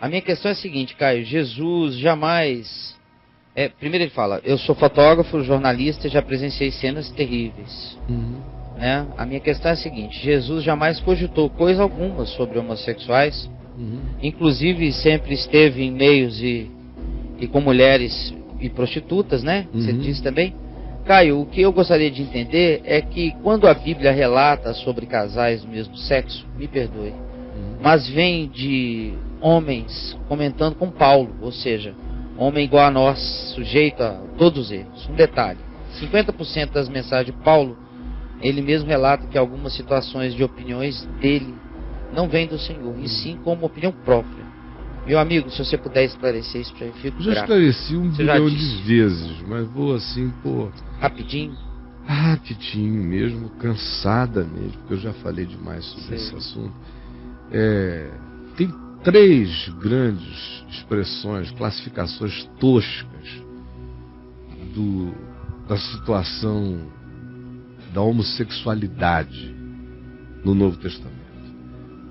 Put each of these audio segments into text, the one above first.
A minha questão é a seguinte, Caio. Jesus jamais... primeiro ele fala, eu sou fotógrafo, jornalista, já presenciei cenas terríveis. Né? A minha questão é a seguinte, Jesus jamais cogitou coisa alguma sobre homossexuais. Inclusive sempre esteve em meios e com mulheres e prostitutas, né? Você disse também. Caio, o que eu gostaria de entender é que quando a Bíblia relata sobre casais do mesmo sexo, me perdoe, mas vem de homens comentando com Paulo, ou seja, homem igual a nós, sujeito a todos os erros. Um detalhe, 50% das mensagens de Paulo, ele mesmo relata que algumas situações de opiniões dele não vêm do Senhor, e sim como opinião própria. Meu amigo, se você puder esclarecer isso para mim, fico grato. Já esclareci 1 bilhão de vezes, mas vou assim, rapidinho mesmo, cansada mesmo, porque eu já falei demais sobre esse assunto. Tem 3 grandes expressões, classificações toscas da situação da homossexualidade no Novo Testamento.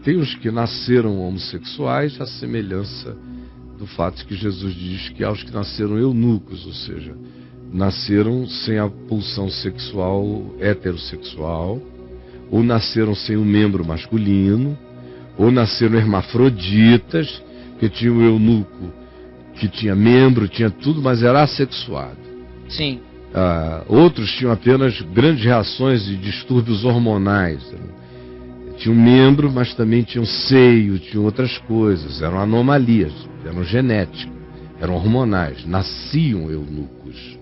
Tem os que nasceram homossexuais, à semelhança do fato de que Jesus diz que há os que nasceram eunucos, ou seja, nasceram sem a pulsão sexual heterossexual, ou nasceram sem o membro masculino, ou nasceram hermafroditas, que tinha o eunuco que tinha membro, tinha tudo, mas era assexuado. Sim. Outros tinham apenas grandes reações e distúrbios hormonais. Tinham membro, mas também tinham seio, tinham outras coisas. Eram anomalias, eram genéticas, eram hormonais. Nasciam eunucos.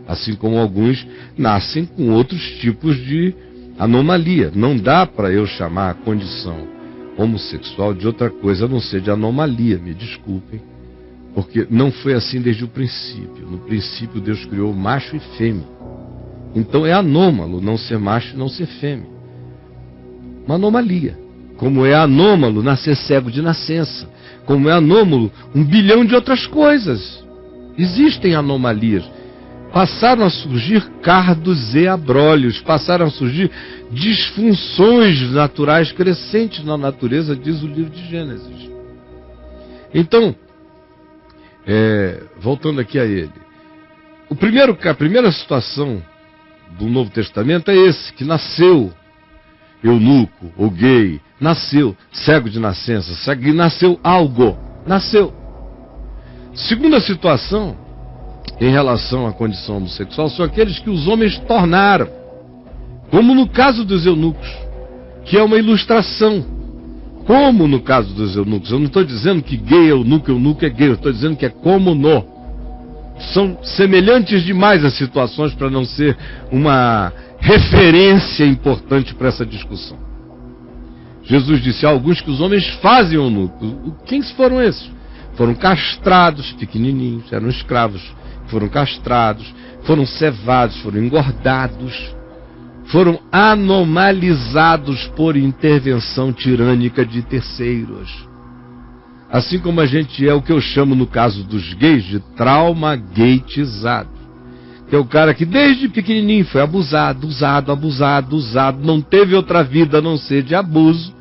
Assim como alguns nascem com outros tipos de anomalia. Não dá para eu chamar a condição homossexual de outra coisa a não ser de anomalia, me desculpem. Porque não foi assim desde o princípio. No princípio Deus criou macho e fêmea. Então é anômalo não ser macho e não ser fêmea. Uma anomalia. Como é anômalo nascer cego de nascença. Como é anômalo 1 bilhão de outras coisas. Existem anomalias. Passaram a surgir cardos e abrolhos. Passaram a surgir disfunções naturais crescentes na natureza, diz o livro de Gênesis. Então, voltando aqui a ele. A primeira situação do Novo Testamento é esse, que nasceu eunuco ou gay, nasceu cego de nascença, nasceu algo, nasceu. Segunda situação, em relação à condição homossexual, são aqueles que os homens tornaram, como no caso dos eunucos, que é uma ilustração. Como no caso dos eunucos, eu não estou dizendo que gay é eunuco é gay, eu estou dizendo que é como no. São semelhantes demais as situações para não ser uma referência importante para essa discussão. Jesus disse a alguns que os homens fazem eunuco. Quem foram esses? Foram castrados, pequenininhos, eram escravos, foram castrados, foram cevados, foram engordados, foram anomalizados por intervenção tirânica de terceiros. Assim como a gente é o que eu chamo no caso dos gays de trauma-gateizado. Que é o cara que desde pequenininho foi abusado, usado, não teve outra vida a não ser de abuso.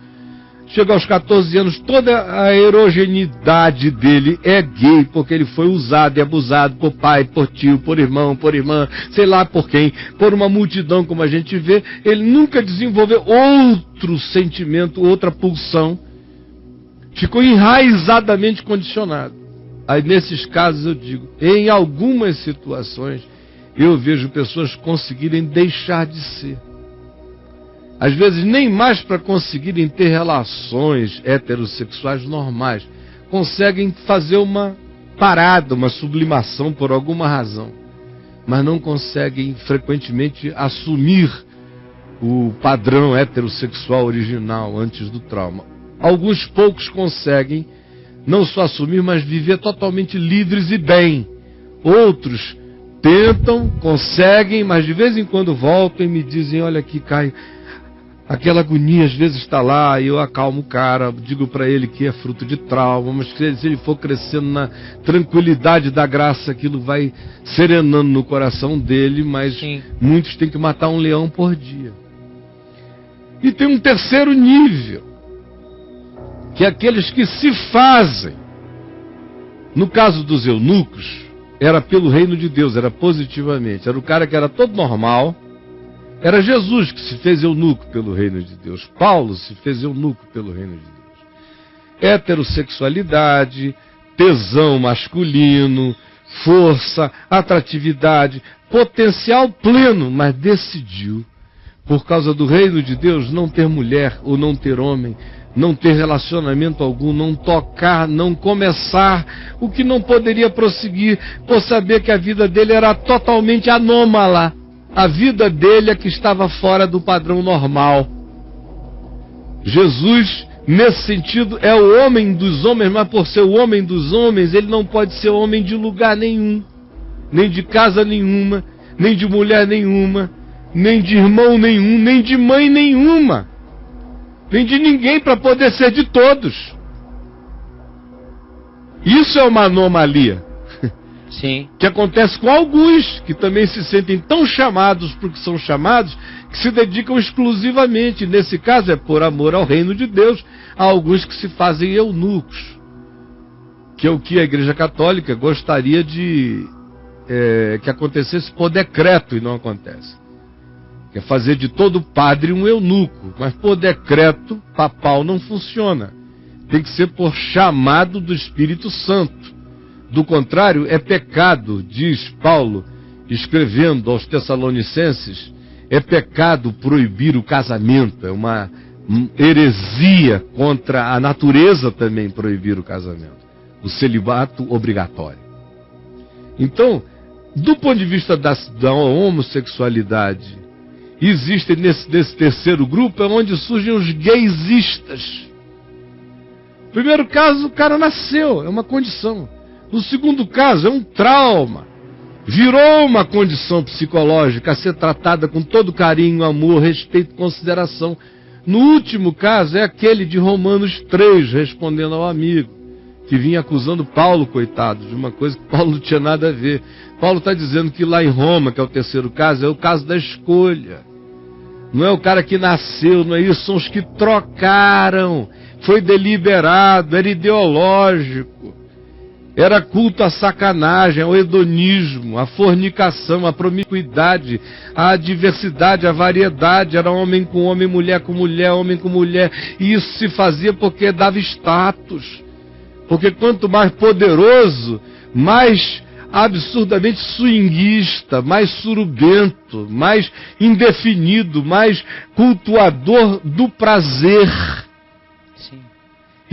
Chegou aos 14 anos, toda a heterogeneidade dele é gay, porque ele foi usado e abusado por pai, por tio, por irmão, por irmã, sei lá por quem, por uma multidão como a gente vê. Ele nunca desenvolveu outro sentimento, outra pulsão. Ficou enraizadamente condicionado. Aí nesses casos eu digo, em algumas situações, eu vejo pessoas conseguirem deixar de ser. Às vezes nem mais para conseguirem ter relações heterossexuais normais. Conseguem fazer uma parada, uma sublimação por alguma razão. Mas não conseguem frequentemente assumir o padrão heterossexual original antes do trauma. Alguns poucos conseguem não só assumir, mas viver totalmente livres e bem. Outros tentam, conseguem, mas de vez em quando voltam e me dizem, olha aqui, Caio, aquela agonia às vezes está lá, e eu acalmo o cara, digo para ele que é fruto de trauma, mas que se ele for crescendo na tranquilidade da graça, aquilo vai serenando no coração dele, mas sim, muitos têm que matar um leão por dia. E tem um terceiro nível, que é aqueles que se fazem No caso dos eunucos, era pelo reino de Deus, era positivamente. Era o cara que era todo normal. Era Jesus que se fez eunuco pelo reino de Deus. Paulo se fez eunuco pelo reino de Deus. Heterossexualidade, tesão masculino, força, atratividade, potencial pleno, mas decidiu, por causa do reino de Deus, não ter mulher ou não ter homem, não ter relacionamento algum, não tocar, não começar, o que não poderia prosseguir, por saber que a vida dele era totalmente anômala. A vida dele é que estava fora do padrão normal. Jesus, nesse sentido, é o homem dos homens, mas por ser o homem dos homens, ele não pode ser homem de lugar nenhum, nem de casa nenhuma, nem de mulher nenhuma, nem de irmão nenhum, nem de mãe nenhuma, nem de ninguém para poder ser de todos. Isso é uma anomalia. Sim. Que acontece com alguns que também se sentem tão chamados porque são chamados, que se dedicam exclusivamente, nesse caso é por amor ao reino de Deus, há alguns que se fazem eunucos, que é o que a Igreja Católica gostaria de que acontecesse por decreto, e não acontece. Que é fazer de todo padre um eunuco, mas por decreto papal não funciona. Tem que ser por chamado do Espírito Santo. Do contrário, é pecado, diz Paulo, escrevendo aos Tessalonicenses, é pecado proibir o casamento, é uma heresia contra a natureza também proibir o casamento, o celibato obrigatório. Então, do ponto de vista da homossexualidade, existe nesse terceiro grupo, é onde surgem os gaysistas. Primeiro caso, o cara nasceu, é uma condição. No segundo caso, é um trauma. Virou uma condição psicológica a ser tratada com todo carinho, amor, respeito e consideração. No último caso, é aquele de Romanos 3, respondendo ao amigo, que vinha acusando Paulo, coitado, de uma coisa que Paulo não tinha nada a ver. Paulo está dizendo que lá em Roma, que é o terceiro caso, é o caso da escolha. Não é o cara que nasceu, não é isso, são os que trocaram. Foi deliberado, era ideológico. Era culto à sacanagem, ao hedonismo, à fornicação, à promiscuidade, à diversidade, à variedade. Era homem com homem, mulher com mulher, homem com mulher. E isso se fazia porque dava status. Porque quanto mais poderoso, mais absurdamente swinguista, mais surubento, mais indefinido, mais cultuador do prazer.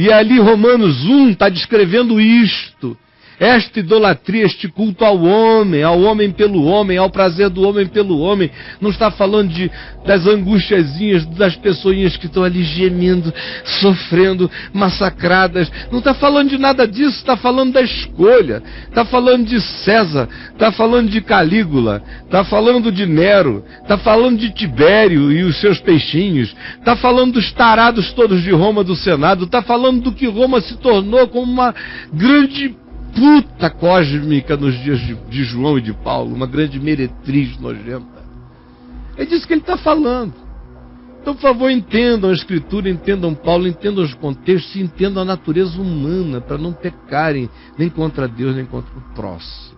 E ali Romanos 1 está descrevendo isto. Esta idolatria, este culto ao homem pelo homem, ao prazer do homem pelo homem. Não está falando das angustiazinhas, das pessoinhas que estão ali gemendo, sofrendo, massacradas. Não está falando de nada disso, está falando da escolha. Está falando de César, está falando de Calígula, está falando de Nero, está falando de Tibério e os seus peixinhos. Está falando dos tarados todos de Roma, do Senado. Está falando do que Roma se tornou como uma grande puta cósmica nos dias de João e de Paulo, uma grande meretriz nojenta. É disso que ele está falando. Então, por favor, entendam a Escritura, entendam Paulo, entendam os contextos e entendam a natureza humana, para não pecarem nem contra Deus, nem contra o próximo.